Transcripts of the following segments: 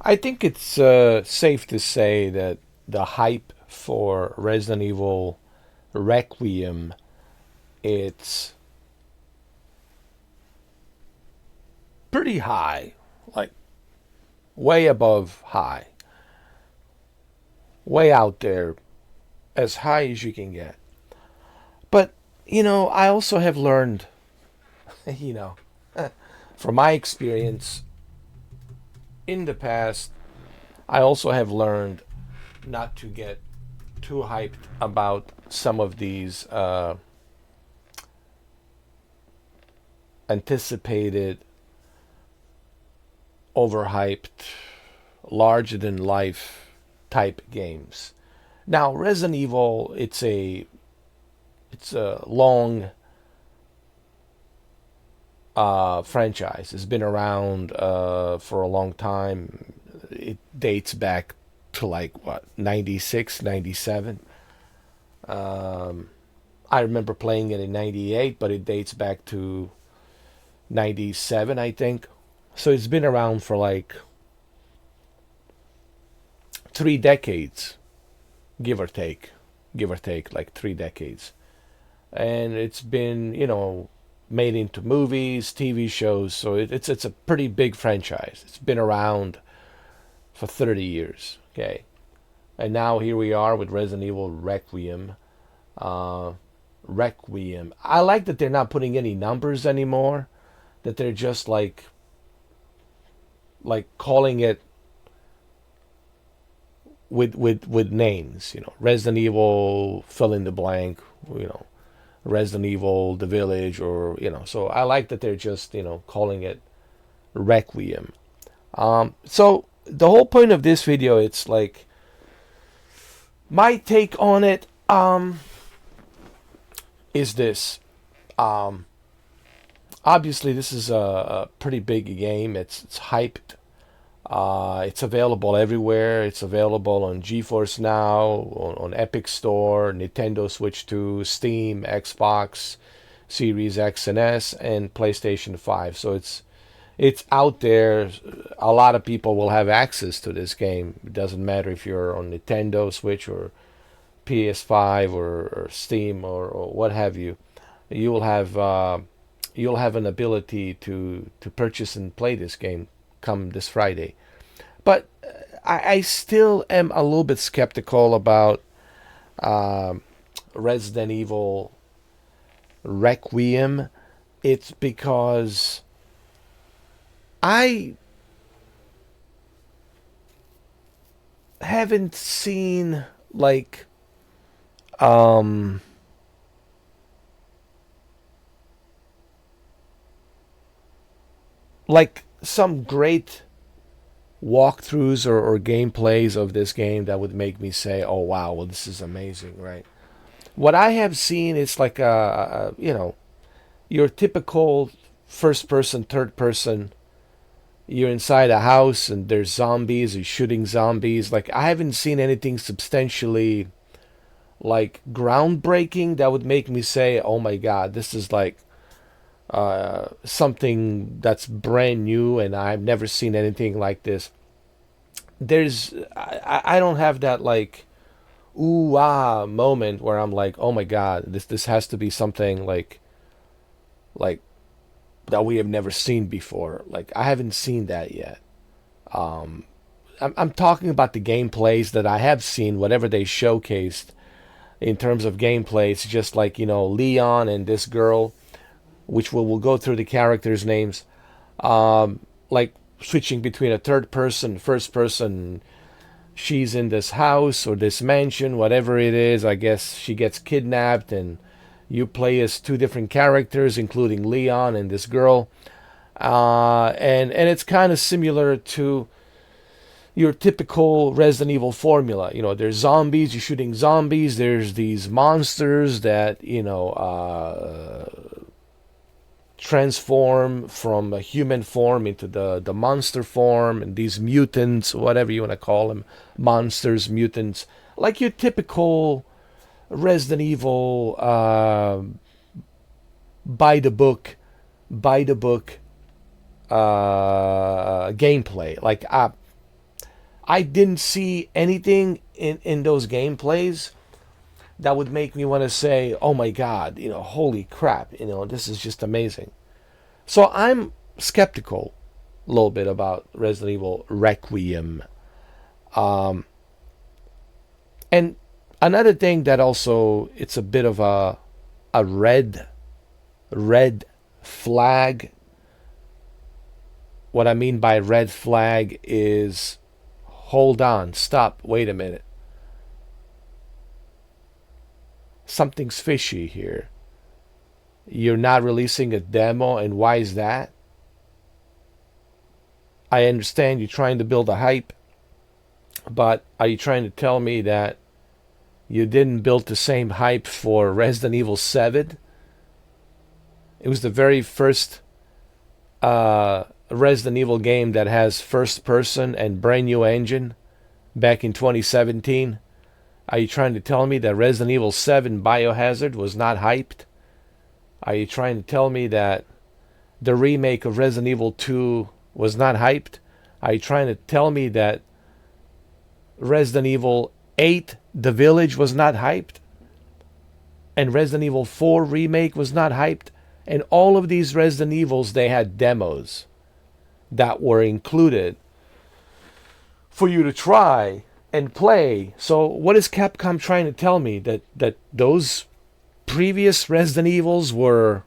I think it's safe to say that the hype for Resident Evil Requiem, it's pretty high, like way above high, way out there, as high as you can get. But, I also have learned, you know, from my experience in the past, I also have learned not to get too hyped about some of these anticipated, overhyped, larger than life type games. Now, Resident Evil, it's a long franchise. It's been around for a long time. It dates back to like what, 96, 97. Um, I remember playing it in 98, but it dates back to 97, I think. So it's been around for like 3 decades, give or take, like 3 decades. And it's been, made into movies, TV shows. So it's a pretty big franchise. It's been around for 30 years. Okay, and now here we are with Resident Evil Requiem. Uh, Requiem. I like that they're not putting any numbers anymore. That they're just like calling it with names. Resident Evil, fill in the blank. You know, Resident Evil, The Village, or So I like that they're just calling it Requiem. So the whole point of this video, it's like my take on it. Is this. Um, Obviously, this is a pretty big game. It's hyped. It's available everywhere. It's available on GeForce Now, on Epic Store, Nintendo Switch 2, Steam, Xbox Series X and S, and PlayStation 5. So it's out there. A lot of people will have access to this game. It doesn't matter if you're on Nintendo Switch or PS5 or Steam or what have you. You will have you'll have an ability to purchase and play this game come this Friday. But I still am a little bit skeptical about um Resident Evil Requiem. It's because I haven't seen um like some great walkthroughs or gameplays of this game that would make me say, "Oh wow, well this is amazing," right? What I have seen is like your typical first person, third person. You're inside a house and there's zombies. You're shooting zombies. Like I haven't seen anything substantially like groundbreaking that would make me say, "Oh my God, this is like something that's brand new," and I've never seen anything like this. I don't have that like ooh ah moment where I'm like, oh my God, this has to be something like that we have never seen before. Like I haven't seen that yet. I'm talking about the gameplays that I have seen, whatever they showcased in terms of gameplay. It's just like Leon and this girl, which we'll go through the characters' names, like switching between a third person, first person. She's in this house or this mansion, whatever it is. I guess she gets kidnapped, and you play as two different characters, including Leon and this girl. And it's kind of similar to your typical Resident Evil formula. There's zombies, you're shooting zombies. There's these monsters that transform from a human form into the monster form, and these mutants, whatever you want to call them, monsters, mutants, like your typical Resident Evil by the book, by the book gameplay. Like I didn't see anything in those gameplays that would make me want to say, oh my God, holy crap, this is just amazing. So I'm skeptical a little bit about Resident Evil Requiem. And another thing that also, it's a bit of a red flag. What I mean by red flag is, hold on, stop, wait a minute. Something's fishy here. You're not releasing a demo, and why is that? I understand you're trying to build a hype, but are you trying to tell me that you didn't build the same hype for Resident Evil 7? It was the very first Resident Evil game that has first person and brand new engine back in 2017. Are you trying to tell me that Resident Evil 7 Biohazard was not hyped? Are you trying to tell me that the remake of Resident Evil 2 was not hyped? Are you trying to tell me that Resident Evil 8 The Village was not hyped? And Resident Evil 4 remake was not hyped? And all of these Resident Evils, they had demos that were included for you to try and play. So what is Capcom trying to tell me? That those previous Resident Evils were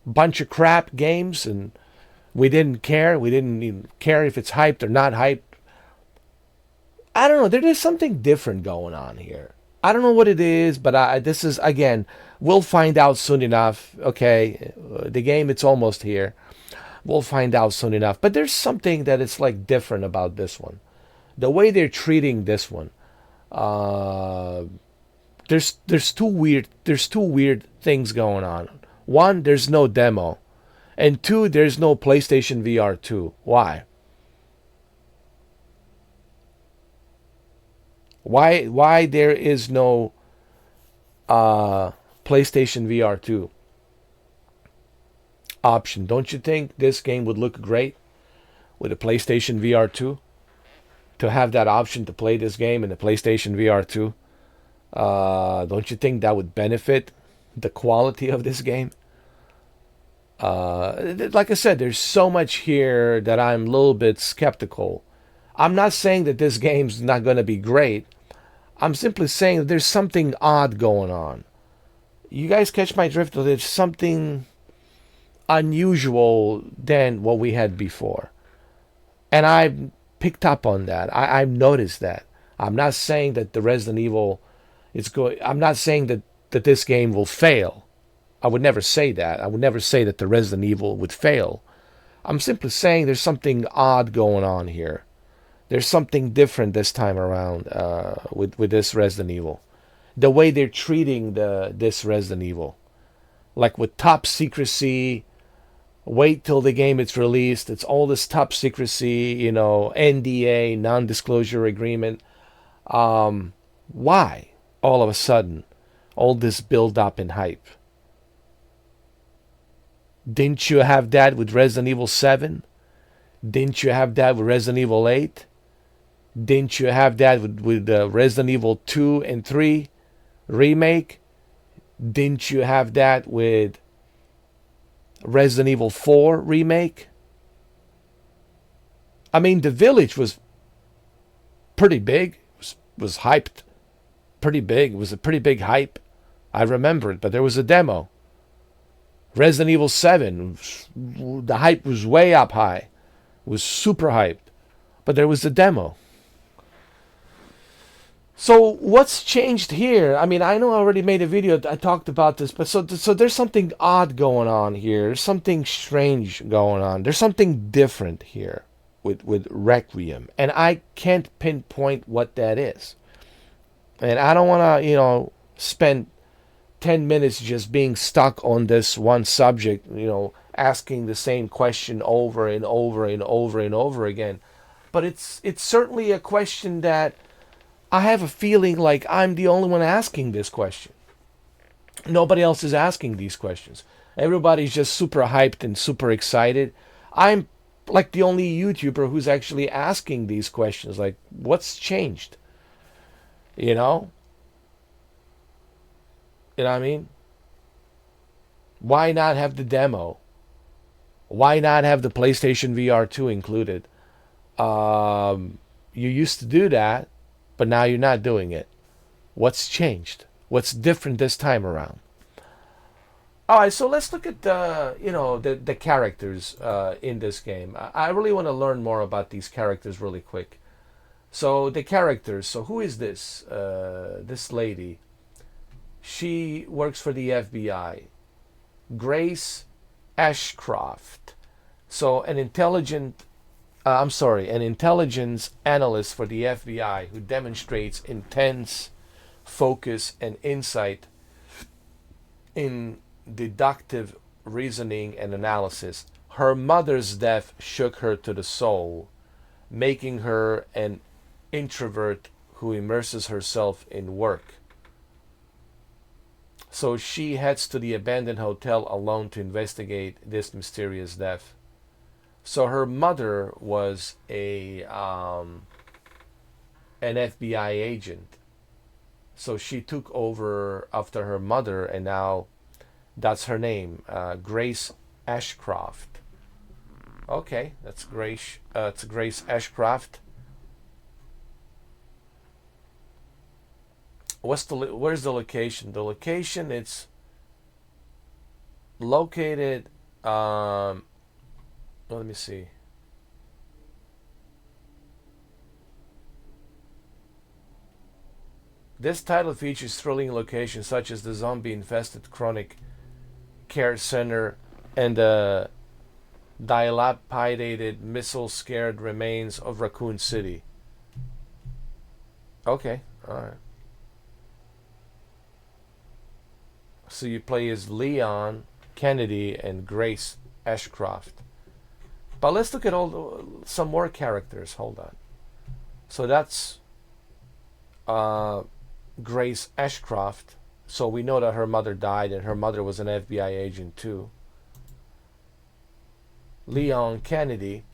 a bunch of crap games and we didn't care? We didn't even care if it's hyped or not hyped? I don't know. There's something different going on here. I don't know what it is, but this is, again, we'll find out soon enough. Okay, the game, it's almost here. We'll find out soon enough. But there's something that is like different about this one. The way they're treating this one. There's two weird things going on. One, there's no demo. And two, there's no PlayStation VR 2. Why? Why there is no PlayStation VR 2 option? Don't you think this game would look great with a PlayStation VR 2? To have that option to play this game in the PlayStation VR 2? Don't you think that would benefit the quality of this game? Like I said, there's so much here that I'm a little bit skeptical. I'm not saying that this game's not going to be great. I'm simply saying that there's something odd going on. You guys catch my drift? There's something unusual than what we had before. And I've picked up on that. I've noticed that. I'm not saying that the Resident Evil is going. I'm not saying that this game will fail. I would never say that. I would never say that the Resident Evil would fail. I'm simply saying there's something odd going on here. There's something different this time around with this Resident Evil. The way they're treating this Resident Evil. Like with top secrecy, wait till the game is released. It's all this top secrecy, NDA, non-disclosure agreement. Why all of a sudden all this build-up and hype? Didn't you have that with Resident Evil 7? Didn't you have that with Resident Evil 8? Didn't you have that with Resident Evil 2 and 3 remake? Didn't you have that with Resident Evil 4 remake? I mean, The Village was pretty big. Was hyped pretty big. It was a pretty big hype. I remember it, but there was a demo. Resident Evil 7, the hype was way up high. It was super hyped. But there was a demo. So what's changed here? I mean, I know I already made a video. I talked about this, but so there's something odd going on here. There's something strange going on. There's something different here with Requiem, and I can't pinpoint what that is. And I don't want to, spend 10 minutes just being stuck on this one subject, asking the same question over and over and over and over again. But it's certainly a question that I have a feeling like I'm the only one asking this question. Nobody else is asking these questions. Everybody's just super hyped and super excited. I'm like the only YouTuber who's actually asking these questions, like what's changed? You know, you know what I mean? Why not have the demo? Why not have the PlayStation VR 2 included? You used to do that, but now you're not doing it. What's changed? What's different this time around? All right, so let's look at the characters in this game. I really want to learn more about these characters really quick. So the characters. So who is this? This lady. She works for the FBI. Grace Ashcroft. So an intelligence analyst for the FBI who demonstrates intense focus and insight in deductive reasoning and analysis. Her mother's death shook her to the soul, making her an introvert who immerses herself in work. So she heads to the abandoned hotel alone to investigate this mysterious death. So her mother was an FBI agent. So she took over after her mother, and now that's her name, Grace Ashcroft. Okay, that's Grace. It's Grace Ashcroft. Where's the location? The location, it's located. Let me see. This title features thrilling locations such as the zombie-infested chronic care center and the dilapidated, missile-scared remains of Raccoon City. Okay, all right. So you play as Leon Kennedy and Grace Ashcroft. But let's look at some more characters. Hold on. So that's Grace Ashcroft. So we know that her mother died, and her mother was an FBI agent too. Leon Kennedy.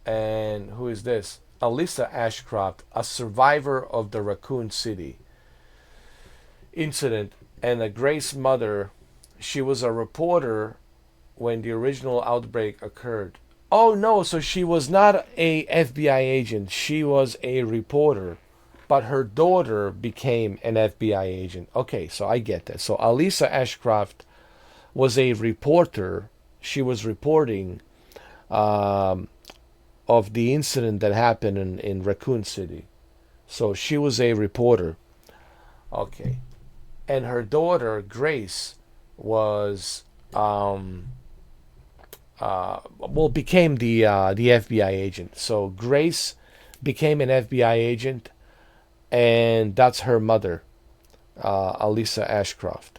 And who is this? Alyssa Ashcroft, a survivor of the Raccoon City incident, and a Grace mother. She was a reporter when the original outbreak occurred. Oh no, so she was not a FBI agent. She was a reporter. But her daughter became an FBI agent. Okay, so I get that. So Alyssa Ashcroft was a reporter. She was reporting of the incident that happened in Raccoon City. So she was a reporter. Okay. And her daughter, Grace, was became the FBI agent. So Grace became an FBI agent, and that's her mother, Alyssa Ashcroft.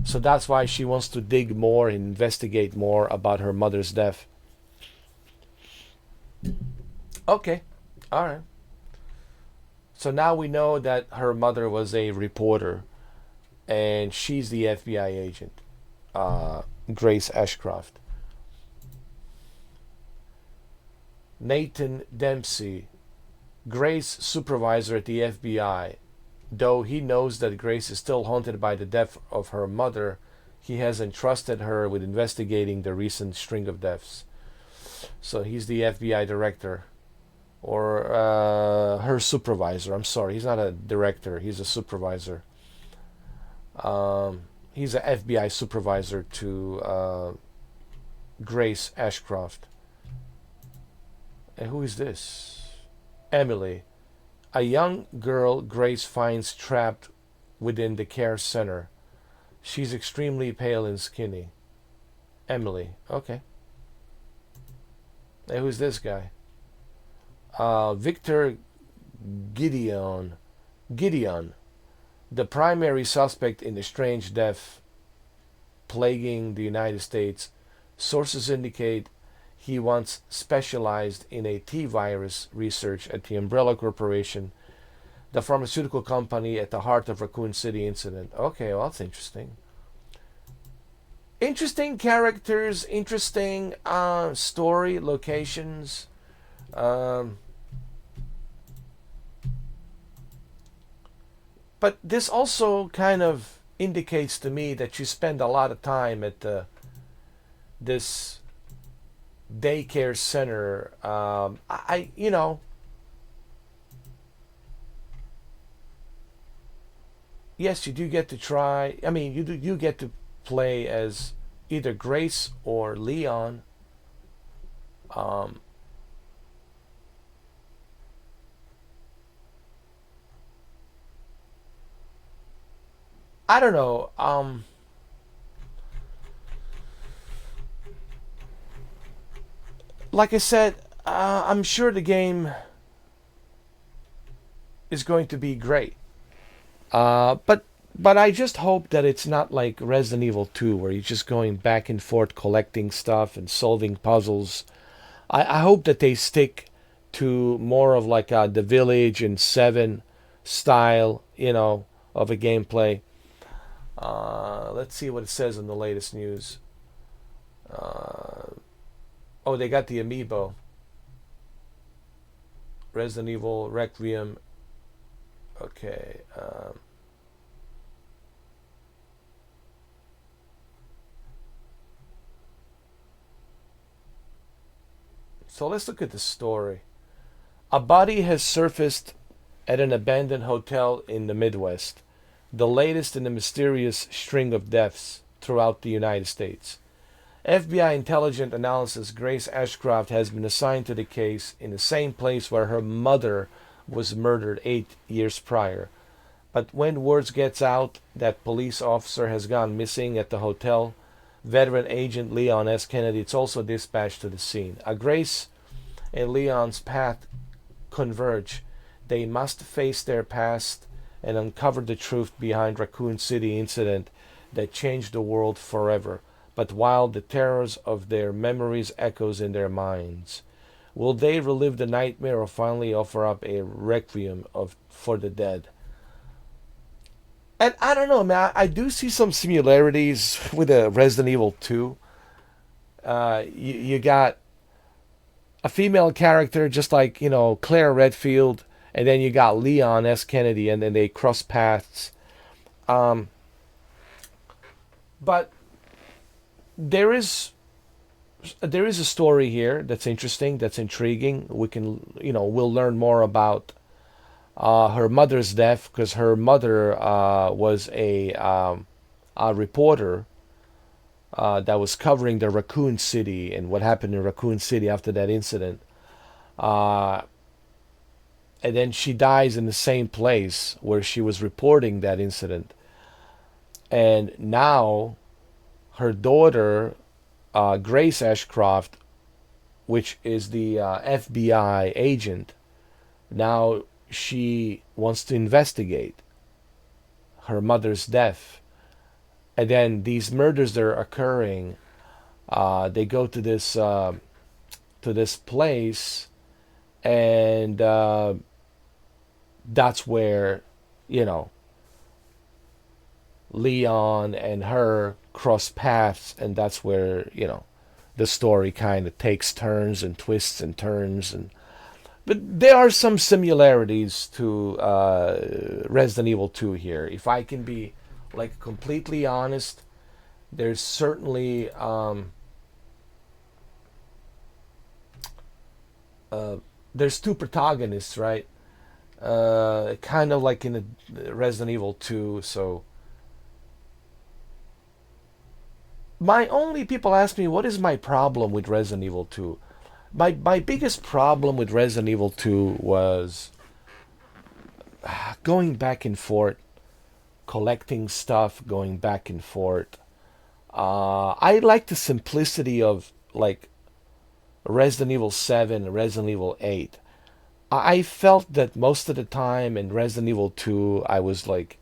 So that's why she wants to dig more and investigate more about her mother's death. Okay, all right. So now we know that her mother was a reporter, and she's the FBI agent, Grace Ashcroft. Nathan Dempsey, Grace supervisor at the FBI. Though he knows that Grace is still haunted by the death of her mother, he has entrusted her with investigating the recent string of deaths. So he's the FBI director, or her supervisor. I'm sorry, he's not a director, he's a supervisor. He's an FBI supervisor to Grace Ashcroft. And who is this? Emily, a young girl Grace finds trapped within the care center. She's extremely pale and skinny. Emily, okay. And who's this guy? Victor Gideon. Gideon, the primary suspect in the strange death plaguing the United States. Sources indicate he once specialized in a T-virus research at the Umbrella Corporation, the pharmaceutical company at the heart of Raccoon City incident. Okay, well, that's interesting. Interesting characters, interesting story, locations. Um, but this also kind of indicates to me that you spend a lot of time at this daycare center. You know, yes, you do get to try. I mean, you get to play as either Grace or Leon. Um, I don't know. Like I said, I'm sure the game is going to be great. But I just hope that it's not like Resident Evil 2, where you're just going back and forth collecting stuff and solving puzzles. I hope that they stick to more of like the Village and Seven style, of a gameplay. Let's see what it says in the latest news. Uh, oh, they got the amiibo. Resident Evil Requiem. Okay. So let's look at the story. A body has surfaced at an abandoned hotel in the Midwest, the latest in a mysterious string of deaths throughout the United States. FBI intelligent analysis Grace Ashcroft has been assigned to the case in the same place where her mother was murdered 8 years prior. But when word gets out that police officer has gone missing at the hotel, veteran agent Leon S. Kennedy is also dispatched to the scene. Grace and Leon's path converge. They must face their past and uncover the truth behind Raccoon City incident that changed the world forever. But while the terrors of their memories echoes in their minds, will they relive the nightmare or finally offer up a requiem for the dead? And I don't know, man. I do see some similarities with the Resident Evil 2. You got a female character, just like Claire Redfield, and then you got Leon S. Kennedy, and then they cross paths. Um, but there is a story here that's interesting, that's intriguing. We can, we'll learn more about her mother's death, because her mother was a reporter that was covering the Raccoon City and what happened in Raccoon City after that incident. Uh, and then she dies in the same place where she was reporting that incident. And now her daughter, Grace Ashcroft, which is the FBI agent, now she wants to investigate her mother's death. And then these murders that are occurring, they go to this place, and that's where you know Leon and her cross paths, and that's where the story kind of takes turns and twists and turns. And but there are some similarities to Resident Evil 2 here. If I can be like completely honest, there's certainly uh, there's two protagonists, right? Kind of like in the Resident Evil 2. So my only people ask me what is my problem with Resident Evil 2. My biggest problem with Resident Evil 2 was going back and forth, collecting stuff, going back and forth. I like the simplicity of like Resident Evil 7 and Resident Evil 8. I felt that most of the time in Resident Evil 2, I was like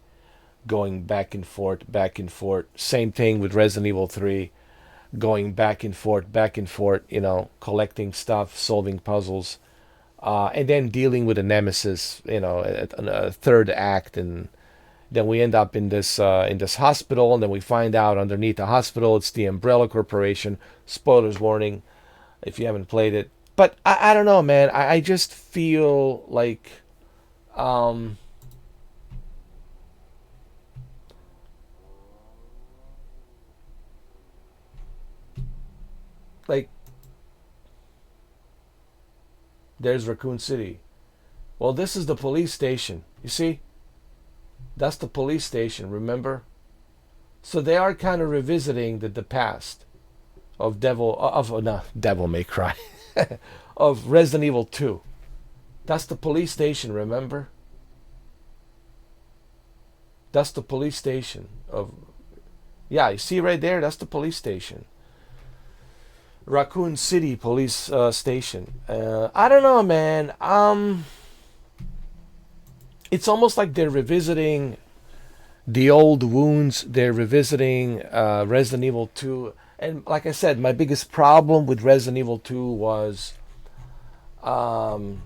going back and forth, back and forth. Same thing with Resident Evil 3, going back and forth, collecting stuff, solving puzzles, and then dealing with a nemesis, a third act, and Then we end up in this hospital, and then we find out underneath the hospital it's the Umbrella Corporation. Spoilers warning if you haven't played it. But I don't know, man. I just feel um, like there's Raccoon City. Well, this is the police station. You see, that's the police station. Remember? So they are kind of revisiting the past of no, Devil May Cry of Resident Evil 2. That's the police station. Remember? That's the police station of, yeah. You see right there. That's the police station. Raccoon City police station. I don't know, man. It's almost like they're revisiting the old wounds. They're revisiting Resident Evil 2. And like I said, my biggest problem with Resident Evil 2 was um,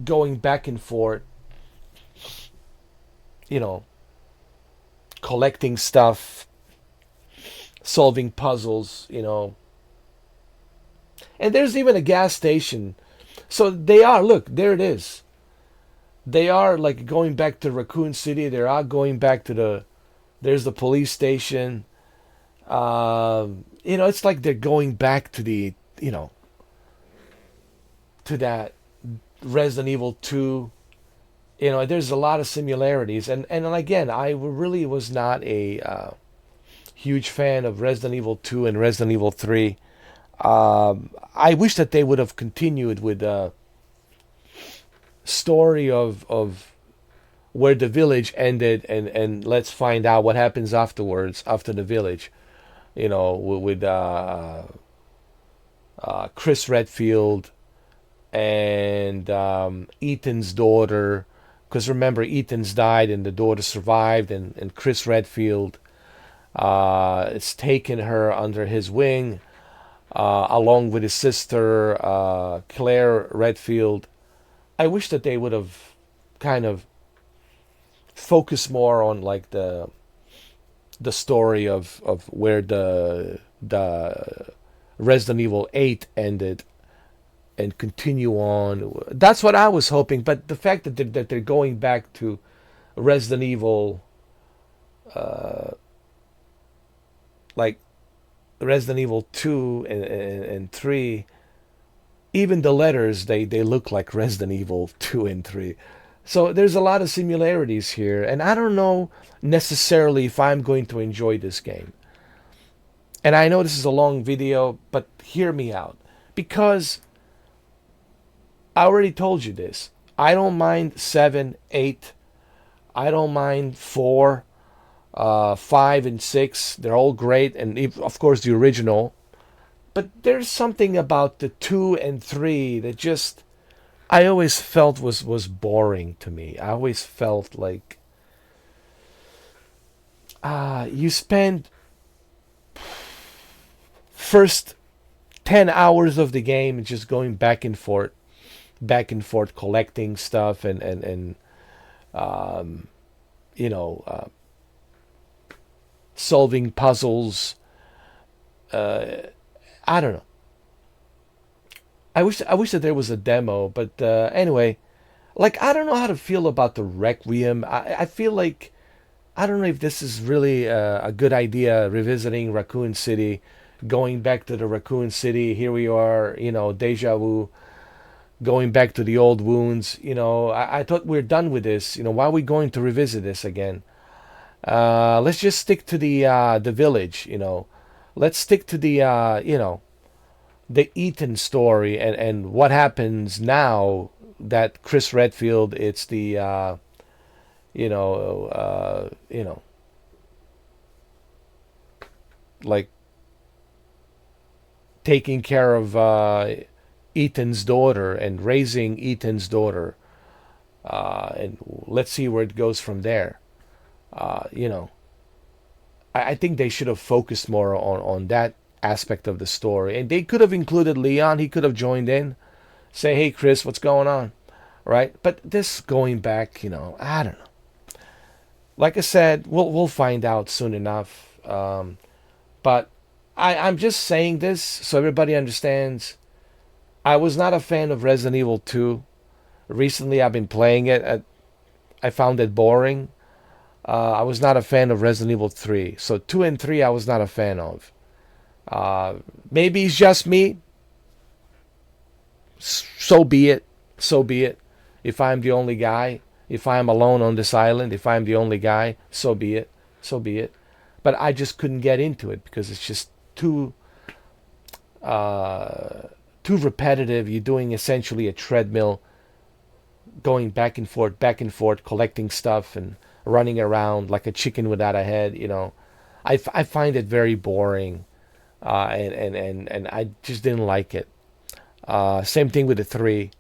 going back and forth, you know, collecting stuff, solving puzzles, And there's even a gas station. So they are, look, there it is. They are like going back to Raccoon City. They are going back to there's the police station. It's like they're going back to to that Resident Evil 2. There's a lot of similarities. And again, I really was not a huge fan of Resident Evil 2 and Resident Evil 3. I wish that they would have continued with the story of where the village ended, and let's find out what happens afterwards, after the village. With Chris Redfield and Ethan's daughter. Because remember, Ethan's died and the daughter survived, and Chris Redfield it's taken her under his wing, along with his sister, Claire Redfield. I wish that they would have kind of focused more on like the story of where the Resident Evil 8 ended, and continue on. That's what I was hoping. But the fact that they're going back to Resident Evil, like Resident Evil 2 and 3, even the letters, they look like Resident Evil 2 and 3. So there's a lot of similarities here, and I don't know necessarily if I'm going to enjoy this game. And I know this is a long video, but hear me out. Because I already told you this. I don't mind 7, 8. I don't mind 4, 5, and 6. They're all great, and of course the original. But there's something about the 2 and 3 that just I always felt was boring to me. I always felt like you spend first 10 hours of the game just going back and forth, collecting stuff and um, you know, solving puzzles. I don't know. I wish that there was a demo, but anyway, like I don't know how to feel about the Requiem. I feel like I don't know if this is really a good idea, revisiting Raccoon City, going back to the Raccoon City. Here we are, deja vu, going back to the old wounds. I thought we're done with this. Why are we going to revisit this again? Let's just stick to the village. Let's stick to the Ethan story and what happens now that Chris Redfield, it's the like taking care of Ethan's daughter and raising Ethan's daughter, and let's see where it goes from there. I think they should have focused more on that aspect of the story, and they could have included Leon. He could have joined in, say, "Hey, Chris, what's going on?" right? But this going back, I don't know. Like I said, we'll find out soon enough. But I'm just saying this so everybody understands. I was not a fan of Resident Evil 2. Recently, I've been playing it. I found it boring. I was not a fan of Resident Evil 3. So 2 and 3, I was not a fan of. Maybe it's just me. So be it. So be it. If I'm the only guy, if I'm alone on this island, if I'm the only guy, so be it. So be it. But I just couldn't get into it because it's just too repetitive. You're doing essentially a treadmill, going back and forth, collecting stuff and running around like a chicken without a head. I find it very boring, and I just didn't like it. Same thing with the three.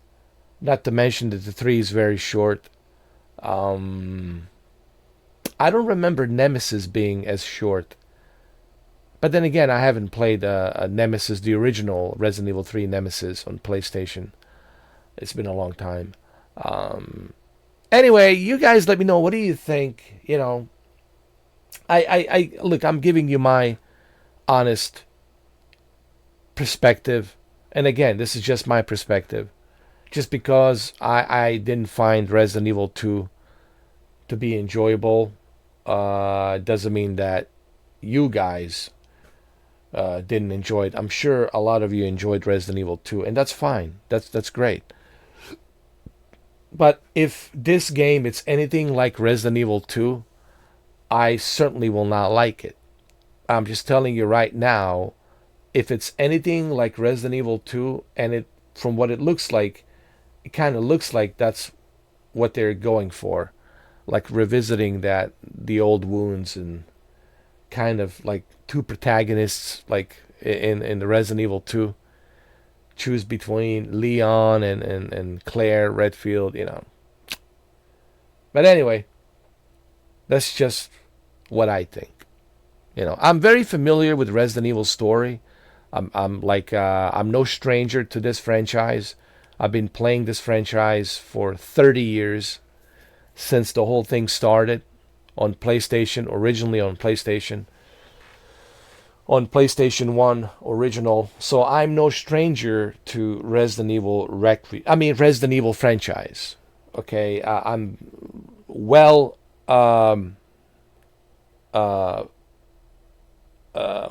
Not to mention that the three is very short. Um, I don't remember Nemesis being as short. But then again, I haven't played Nemesis, the original Resident Evil 3 Nemesis on PlayStation. It's been a long time. Um, anyway, you guys let me know. What do you think? I look, I'm giving you my honest perspective. And again, this is just my perspective. Just because I didn't find Resident Evil 2 to be enjoyable, doesn't mean that you guys didn't enjoy it. I'm sure a lot of you enjoyed Resident Evil 2, and that's fine. That's great. But if this game it's anything like Resident Evil 2, I certainly will not like it. I'm just telling you right now, if it's anything like Resident Evil 2, and it from what it looks like, it kind of looks like that's what they're going for, like revisiting the old wounds and kind of like two protagonists like in the Resident Evil 2 choose between Leon and Claire Redfield. But anyway, that's just what I think. I'm very familiar with Resident Evil story. I'm no stranger to this franchise. I've been playing this franchise for 30 years since the whole thing started on PlayStation, originally on PlayStation 1 original. So I'm no stranger to Resident Evil franchise. Okay, I'm well uh,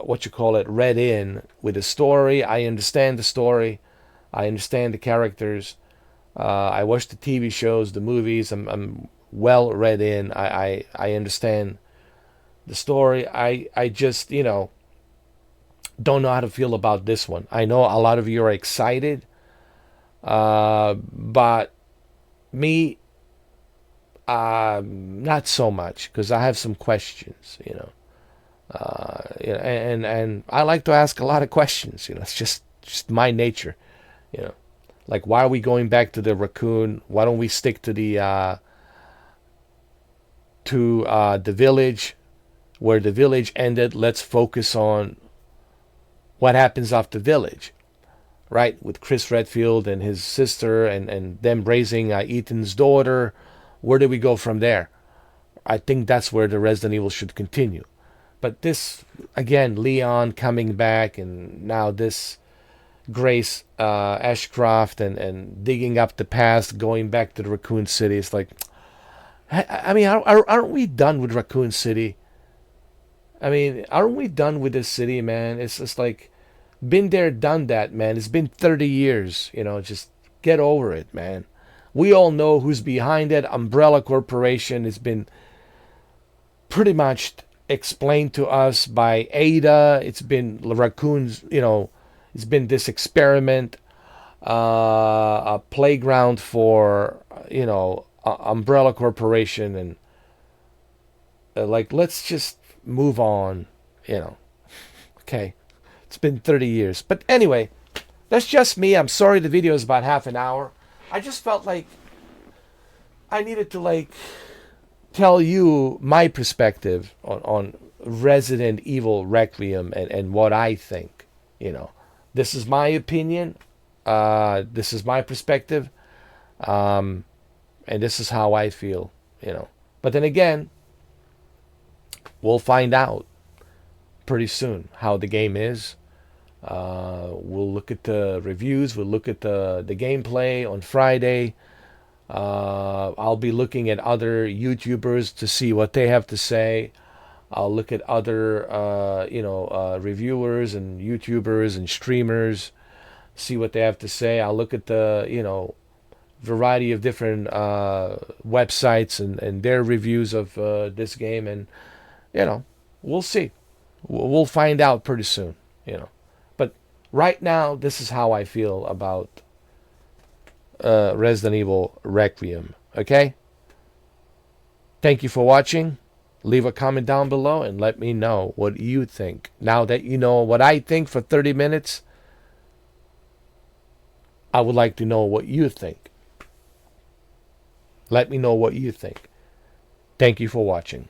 what you call it, read in with the story. I understand the story. I understand the characters. I watch the TV shows, the movies. I'm well read in. I understand the story. I just don't know how to feel about this one. I know a lot of you are excited, but me, not so much because I have some questions. And I like to ask a lot of questions. It's just my nature. You know, like why are we going back to the raccoon? Why don't we stick to the village, where the village ended? Let's focus on what happens after the village, right? With Chris Redfield and his sister and them raising Ethan's daughter. Where do we go from there? I think that's where the Resident Evil should continue. But this, again, Leon coming back, and now this Grace Ashcroft and digging up the past, going back to the Raccoon City. It's like, I mean, aren't we done with Raccoon City? I mean, aren't we done with this city, man? It's just like, been there, done that, man. It's been 30 years, just get over it, man. We all know who's behind it. Umbrella Corporation has been pretty much explained to us by Ada. It's been raccoons, it's been this experiment, a playground for, Umbrella Corporation. And let's just move on, Okay. It's been 30 years. But anyway, that's just me. I'm sorry the video is about half an hour. I just felt like I needed to tell you my perspective on Resident Evil Requiem and what I think. This is my opinion. This is my perspective. And this is how I feel, But then again, we'll find out pretty soon how the game is. We'll look at the reviews. We'll look at the gameplay on Friday. I'll be looking at other YouTubers to see what they have to say. I'll look at other, reviewers and YouTubers and streamers, see what they have to say. I'll look at the, variety of different websites and their reviews of this game, and we'll see. We'll find out pretty soon. But right now, this is how I feel about Resident Evil Requiem. Okay. Thank you for watching. Leave a comment down below and let me know what you think. Now that you know what I think for 30 minutes, I would like to know what you think. Let me know what you think. Thank you for watching.